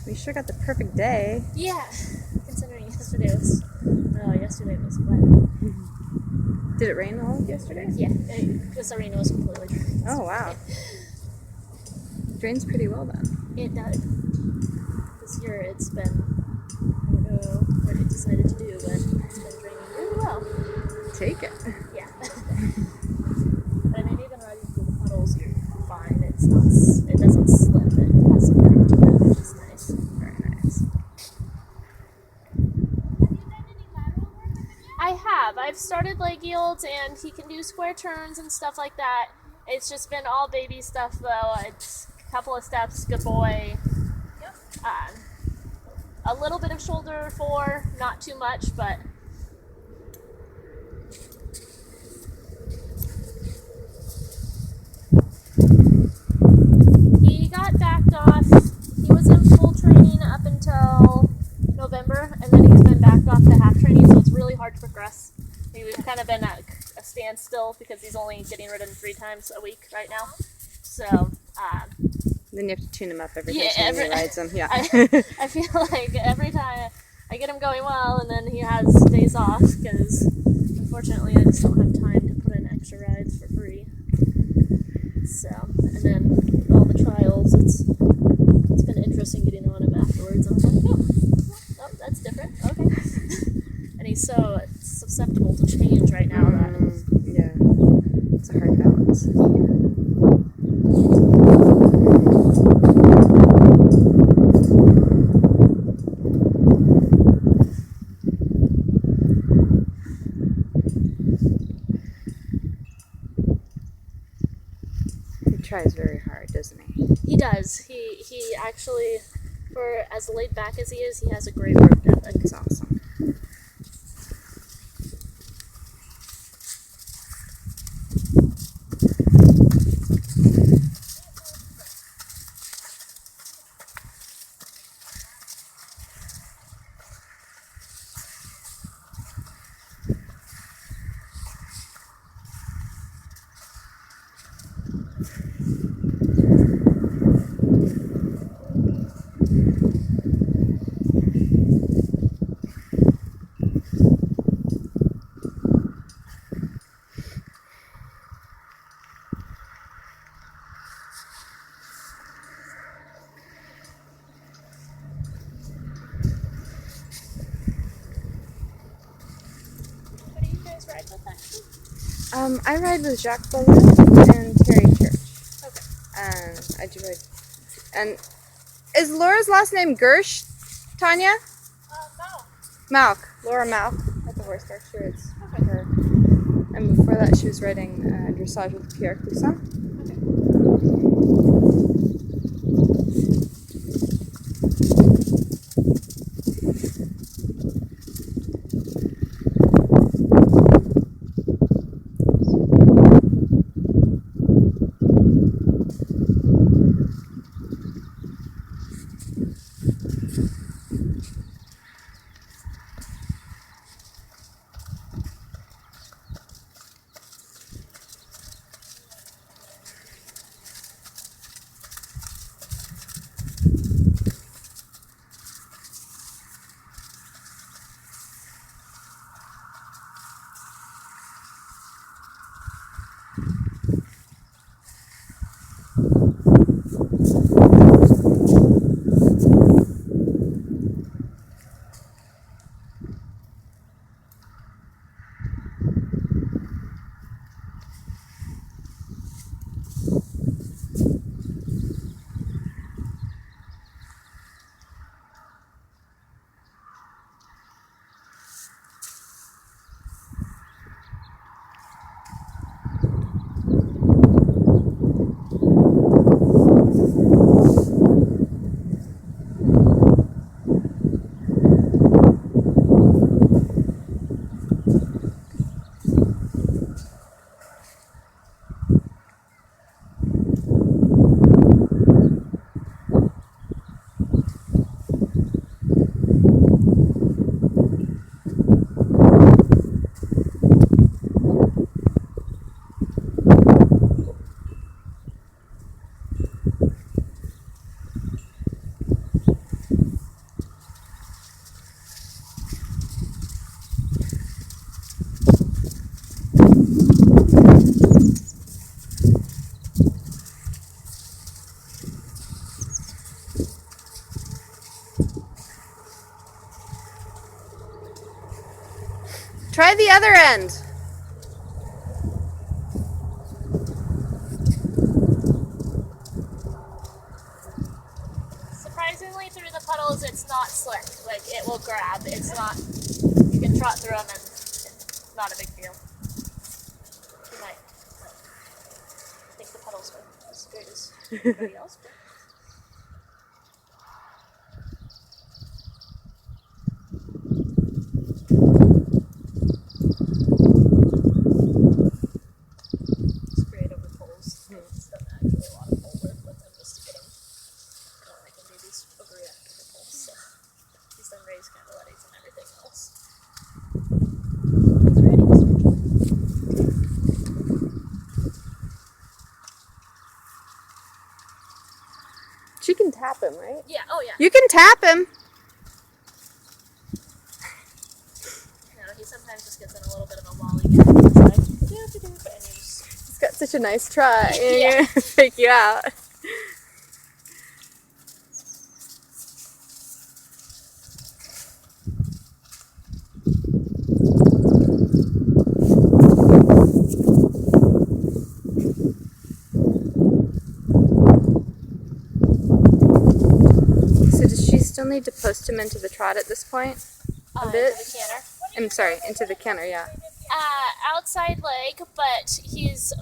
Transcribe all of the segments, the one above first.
We sure got the perfect day. Yeah, considering yesterday was wet. Did it rain all of yesterday? Yeah, because the rain was completely dry. Oh, wow. Drains pretty well then. It does. This year it's been, I don't know what it decided to do, but it's been draining really well. Take it. Yeah. And even riding through the puddles, you're fine. It doesn't slip. It has some grip to it, which is nice. Very nice. I have. I've started leg yields, and he can do square turns and stuff like that. It's just been all baby stuff, though. It's a couple of steps, good boy. A little bit of shoulder 4, not too much, but he got backed off. He was in full training up until November, and then he's been backed off to half training, so it's really hard to progress. We've kind of been at a standstill because he's only getting ridden 3 times a week right now. So, Then you have to tune him up every Yeah, time he rides him. Yeah. I feel like every time I get him going well, and then he has days off because unfortunately I just don't have time to put in extra rides for free. So, and then all the trials, it's been interesting getting on him afterwards. And I'm like, oh, that's different. Okay. And he's so susceptible to change right now that yeah, it's a hard balance. He tries very hard, doesn't he? He does. He actually, for as laid back as he is, he has a great work ethic. It's awesome. What do you guys ride with actually? I ride with Jacques Bollin and Terry Church. Okay. And I do ride. And is Laura's last name Gersh, Tanya? No. Malk. Laura Malk at the horse park. She rides Okay. her. And before that, she was riding dressage with Pierre Clousson. Okay. Try the other end. Surprisingly, through the puddles, it's not slick. Like, it will grab. It's not, you can trot through them and it's not a big deal. You might think the puddles are as good as everybody else, but it's great over poles. It's not actually a lot of pole work with them just to get them going. I can do these overreact to the poles, so these then raise candilettes and everything else. He's ready to switch. She can tap him, right? Yeah, oh yeah. You can tap him. No, he sometimes just gets in a little bit of a lollygag. He's like, do-do-do-do, and you just, He's got such a nice trot. Yeah. Fake you out. So does she still need to post him into the trot at this point? bit? into the canter. I'm sorry, into the canter, yeah. Outside leg, but he's a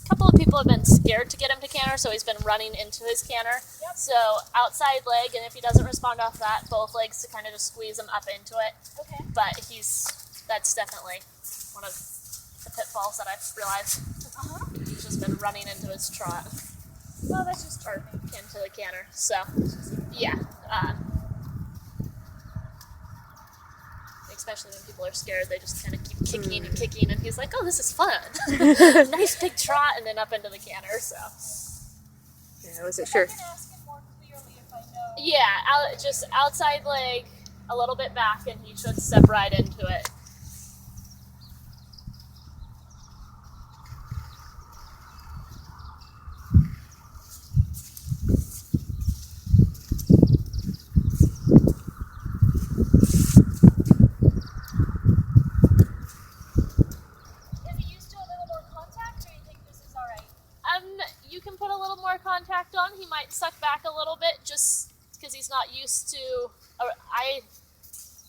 couple of people have been scared to get him to canter, so he's been running into his canter. Yep. So outside leg, and if he doesn't respond off that, both legs to kind of just squeeze him up into it. Okay. But that's definitely one of the pitfalls that I've realized. He's just been running into his trot. Well, that's just into the canter. So, yeah. Especially when people are scared, they just kind of keep kicking and kicking, and he's like, "Oh, this is fun! Nice big trot," and then up into the canter. So, yeah, I wasn't sure. Yeah, just outside leg, a little bit back, and he should step right into it. You can put a little more contact on. He might suck back a little bit just because he's not used to.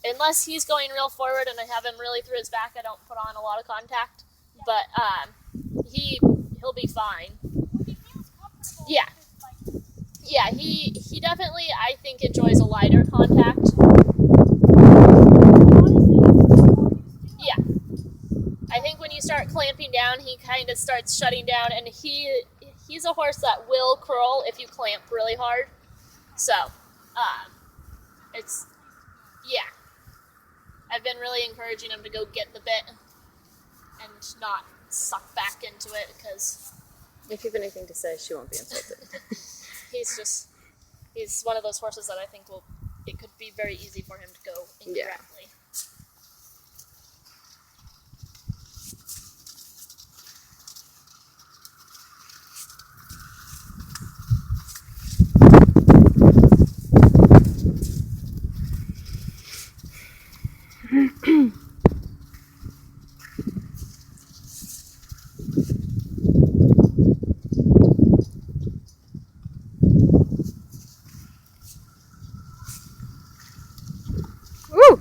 Unless he's going real forward and I have him really through his back, I don't put on a lot of contact. But he'll be fine. Yeah, yeah. He definitely, I think, enjoys a lighter contact. Yeah, I think when you start clamping down, he kind of starts shutting down, and he's a horse that will curl if you clamp really hard. So, yeah. I've been really encouraging him to go get the bit and not suck back into it, because if you have anything to say, she won't be insulted. he's one of those horses that I think it could be very easy for him to go incorrectly. Yeah. Woo!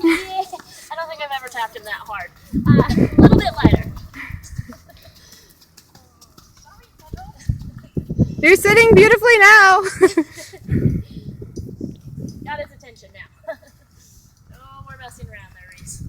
I don't think I've ever tapped him that hard. A little bit lighter. You're sitting beautifully now. Got his attention now. No more messing around there, Reese.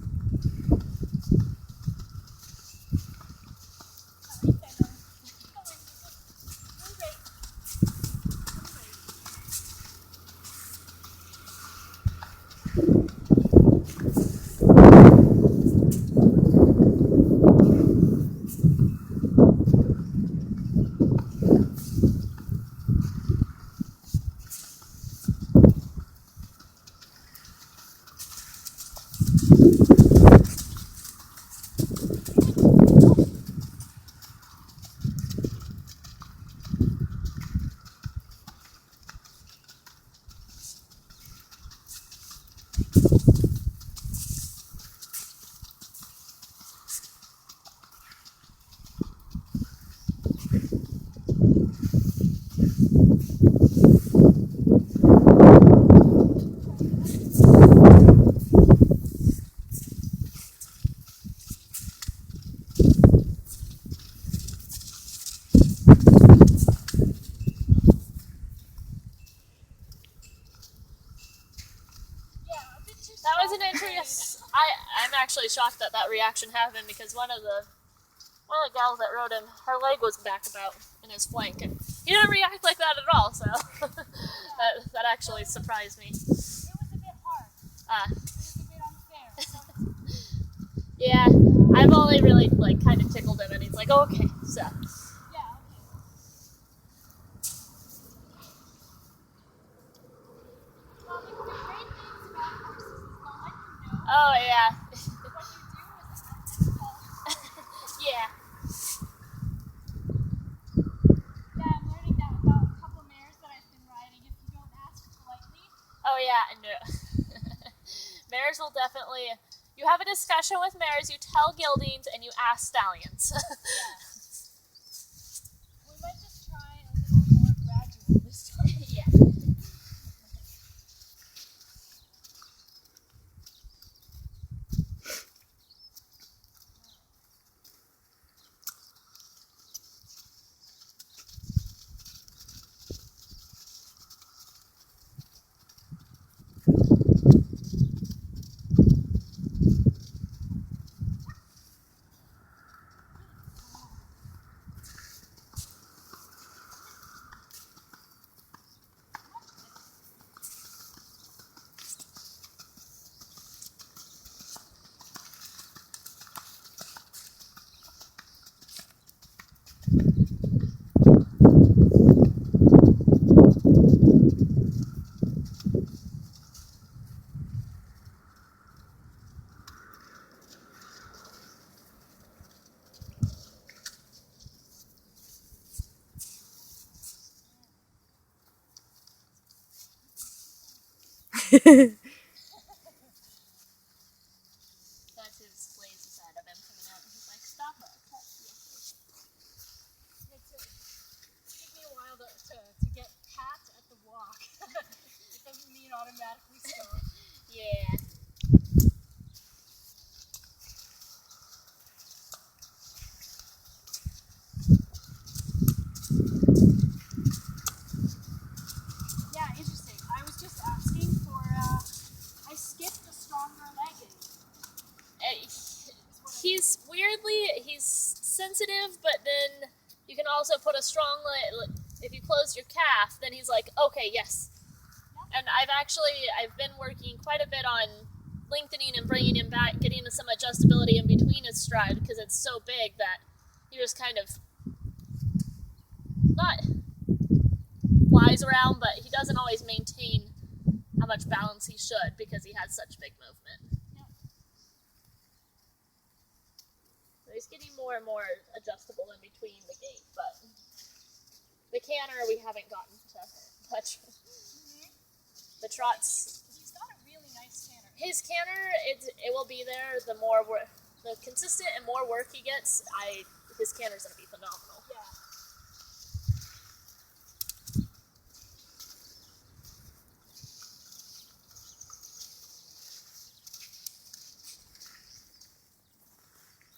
actually shocked that that reaction happened because one of the gals that rode him, her leg was back about in his flank, and he didn't react like that at all. So that actually surprised me. It was a bit hard. It was a bit unfair. Yeah, I've only really like kind of tickled him, and he's like, oh, okay. So Yeah, okay. Well, the great things about horses is they'll let you know oh yeah, what you do is yeah. Yeah, I'm learning that about a couple mares that I've been riding. If you don't ask politely, Oh yeah, and mares will definitely. You have a discussion with mares, you tell geldings, and you ask stallions. we might just try a little more gradual this time. Yeah. That's his lazy side of him coming out. He's like, stop it. It took me a while to get pat at the walk. It doesn't mean automatically stop. Yeah. Yeah, interesting. I was just asking for, I skipped the stronger legging. He's weirdly, he's sensitive, but then you can also put a strong if you close your calf, then he's like, okay, yes. And I've been working quite a bit on lengthening and bringing him back, getting some adjustability in between his stride because it's so big that he just kind of not flies around, but he doesn't always maintain how much balance he should because he has such big movement. Yep. So he's getting more and more adjustable in between the gait, but the canter we haven't gotten to touch. The trots. He's got a really nice canter. His canter, it will be there. The more the consistent and more work he gets, his canter's gonna be phenomenal. Yeah.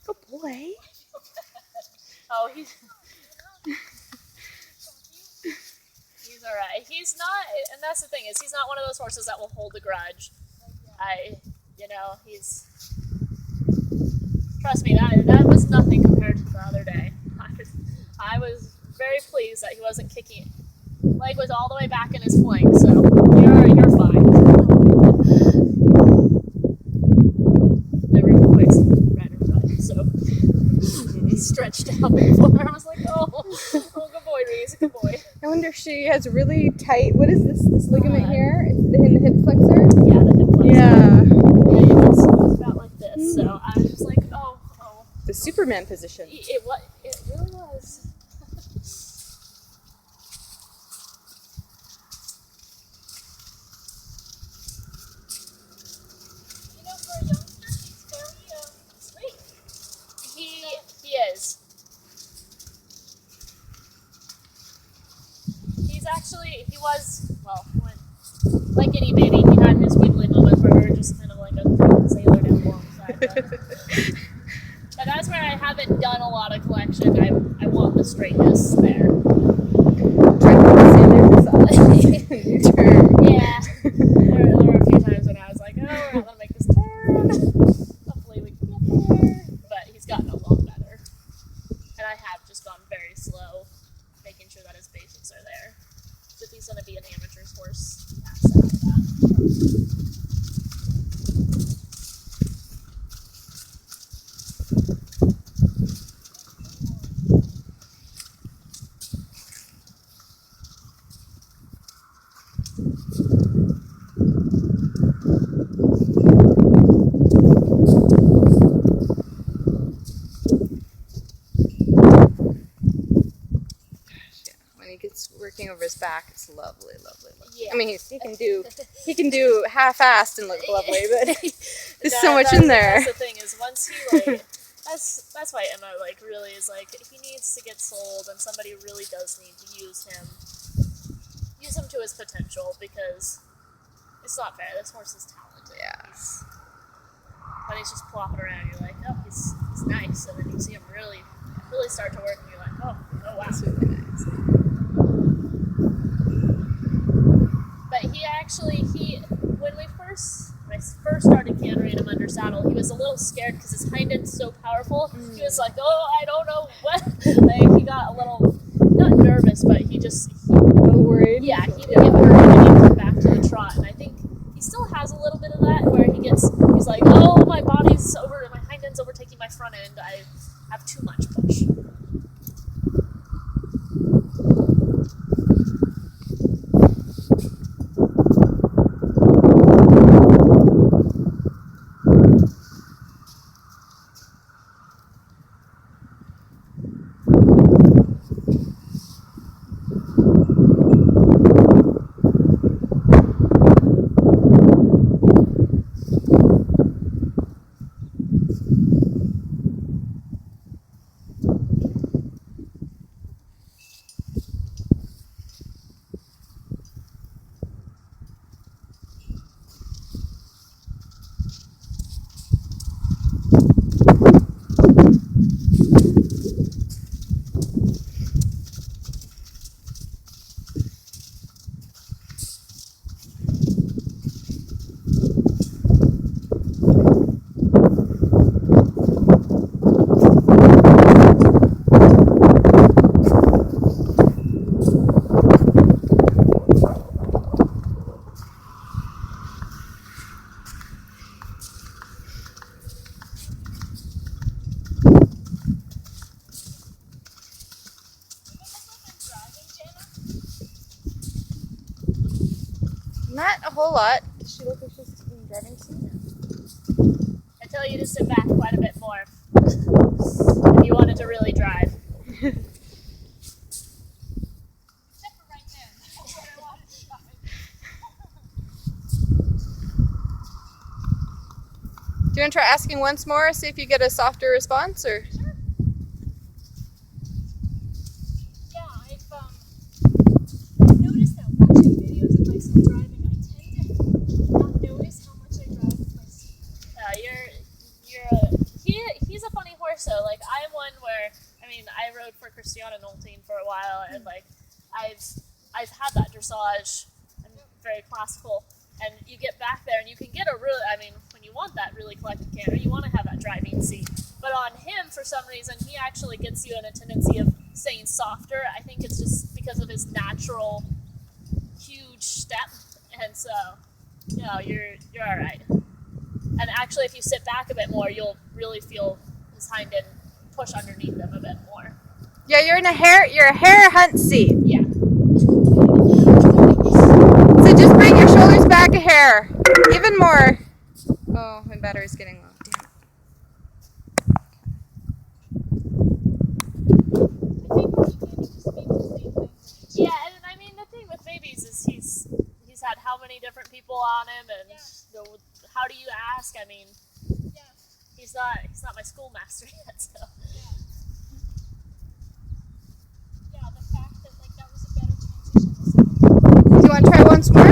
Good boy. Oh, he's alright. He's not, and that's the thing is, he's not one of those horses that will hold a grudge. Trust me, that was nothing compared to the other day. I was very pleased that he wasn't kicking. Leg was all the way back in his flank, so you're fine. Never quite right in front, so he stretched out before. I was like, oh, good boy, Reese, good boy. I wonder if she has really tight. What is this ligament here? It's in the hip flexor. Yeah, the hip flexor. Yeah. Yeah, it was about like this. So I was just like, oh. The Superman position. It really was. You know, for a youngster, he's very sweet. He is. He was, like any baby, he had his wiggly moments where we were just kind of like a drunken sailor down the alongside. But that's where I haven't done a lot of collection. I want the straightness there. Trying to stand there for solid. New turn. Yeah. There were a few times when I was like, oh, we're not going to make this turn. Hopefully we can I have just gone very slow, making sure that his basics are there. So if he's going to be an amateur's horse, he has to have that. When he gets working over his back, it's lovely, lovely, lovely. Yeah. I mean, he can do half-assed and look lovely, but there's so much in there. That's the thing is once he like, that's why Emma like really is like he needs to get sold, and somebody really does need to use him to his potential, because it's not fair. This horse is talented. Yeah. When he's just plopping around, you're like, oh, he's nice, and then you see him really start to work, and you're like, oh wow. That's really nice. But when I first started cantering him under saddle, he was a little scared because his hind end's so powerful. He was like, oh, I don't know what. Like, he got a little, not nervous, but he A little worried. yeah, he would get worried when he came back to the trot. And I think he still has a little bit of that where he's like, oh, my hind end's overtaking my front end. I have too much push. Not a whole lot. Does she look like she's in driving seat? I tell you to sit back quite a bit more if you wanted to really drive. Except for right then. That's what I wanted to drive. Do you want to try asking once more, see if you get a softer response, or? Sure. Yeah, I've noticed that watching videos of myself driving, I tend to not notice how much I drive with my seat. He's a funny horse though. Like, I'm one where, I mean, I rode for Christiana Nolting for a while, and like I've had that dressage. I'm very classical, and you get back there and you can get a really, I mean, when you want that really collected canter, you want to have that driving seat. But on him, for some reason, he actually gets you in a tendency of staying softer. I think it's just because of his natural huge step, and so you're all right. And actually, if you sit back a bit more, you'll really feel his hind end push underneath them a bit more. Yeah, you're a hare hunt seat. Yeah. So just bring your shoulders back a hair. Even more. Oh, my battery's getting low. Damn it. Yeah, and I mean the thing with babies is he's had how many different people on him, and how do you ask? I mean, he's not my schoolmaster yet, so. Yeah, the fact that like that was a better transition. Do you want to try once more?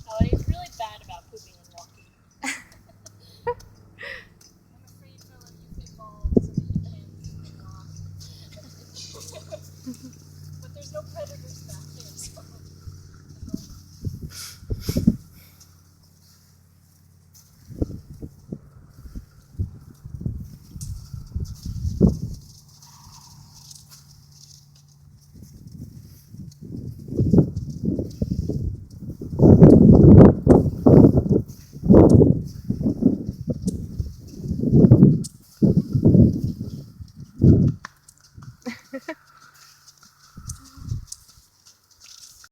Oh, and he's really bad about pooping and walking. I'm afraid to let you get balls so that you can get off. But there's no predators back there. So. it.